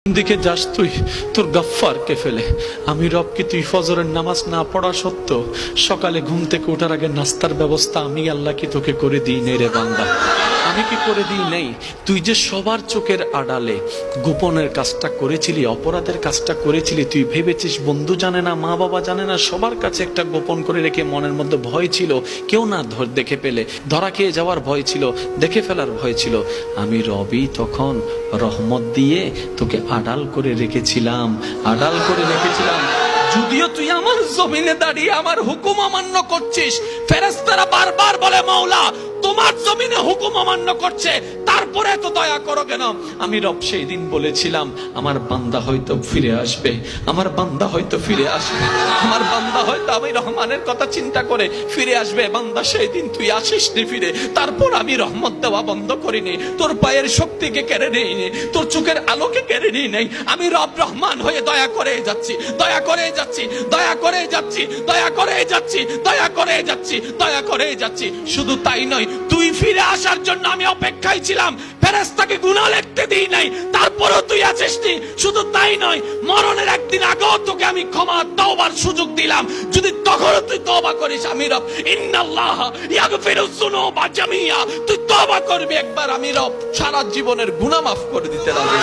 দিকে যাস তুই তোর গাফফারকে ফেলে। আমি রব কি তুই ফজরের নামাজ না পড়া সত্ত্বেও সকালে ঘুম থেকে ওঠার আগে নাস্তার ব্যবস্থা আমি আল্লাহ কি তোকে করে দিই নেই রে বান্দা? আমি কি করে দিই নেই? তুই যে সবার চোখের আড়ালে গোপনের কাজটা করেছিলি, অপরাধের কাজটা করেছিলি, তুই ভেবেছিস বন্ধু জানে না, মা বাবা জানে না, সবার কাছে একটা গোপন করে রেখে মনের মধ্যে ভয় ছিল কেউ না দেখে পেলে, ধরা খেয়ে যাওয়ার ভয় ছিল, দেখে ফেলার ভয় ছিল। আমি রবি তখন রহমত দিয়ে তোকে আড়াল করে রেখেছিলাম, আড়াল করে রেখেছিলাম। যদিও তুই আমার জমিনে দাঁড়িয়ে আমার হুকুম অমান্য করছিস, ফেরেশতারা বারবার বলে মাওলা তোমার জমিনে হুকুম অমান্য করছে, তারপরে তো দয়া করো কেন? আমি রব সেই দিন বলেছিলাম আমার বান্দা হয়তো ফিরে আসবে, আমার বান্দা হয়তো ফিরে আসবে, আমার বান্দা হয়তো আমি রহমানের কথা চিন্তা করে ফিরে আসবে। বান্দা সেই দিন তুই আসিস নি ফিরে, তারপর আমি রহমত দেওয়া বন্ধ করিনি, তোর পায়ের শক্তিকে কেড়ে নিইনি, তোর চোখের আলোকে কেড়ে নিই নাই। আমি রব রহমান হয়ে দয়া করে যাচ্ছি, দয়া করে যাচ্ছি, দয়া করে যাচ্ছি, দয়া করে যাচ্ছি, দয়া করে যাচ্ছি, দয়া করে যাচ্ছি। শুধু তাই নয়, তুই ফিরে আসার জন্য আমি অপেক্ষায় ছিলাম, ফেরেশতাকে গুনাহ লিখতে দিই নাই, তারপরও তুই আছিস নি। শুধু তাই নয়, মরণের একদিন আগেও তোকে আমি ক্ষমা তওবার সুযোগ দিলাম, যদি তখনও তুই তওবা করিস আমি রব ইন্নাল্লাহ ইয়াগফিরুজ যুনুবা জামিয়া, তুই তওবা করবি একবার আমি রব সারা জীবনের গুনাহ মাফ করে দিতে রাজি।